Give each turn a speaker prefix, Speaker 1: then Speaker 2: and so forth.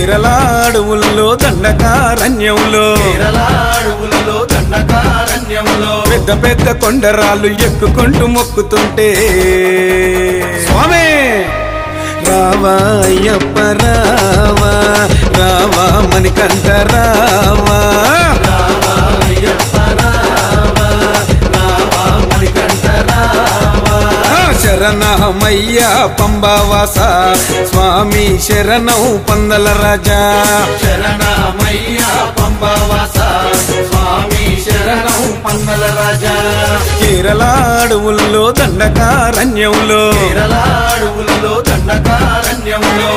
Speaker 1: కేరళ అడవుల్లో దండకారణ్యంలో పెద్ద పెద్ద కొండరాళ్ళు ఎక్కుకుంటూ మొక్కుతుంటే స్వామి రావా అయ్యప్ప రావా రావా మణికంఠ రావా శరణమయ్య పంబావాస స్వామి శరణం పందల రాజా
Speaker 2: శరణమయ్య పంబావాస స్వామి శరణం పందల రాజా
Speaker 1: కేరళ అడవుల్లో దండకారణ్యంలో
Speaker 2: దండకారణ్యంలో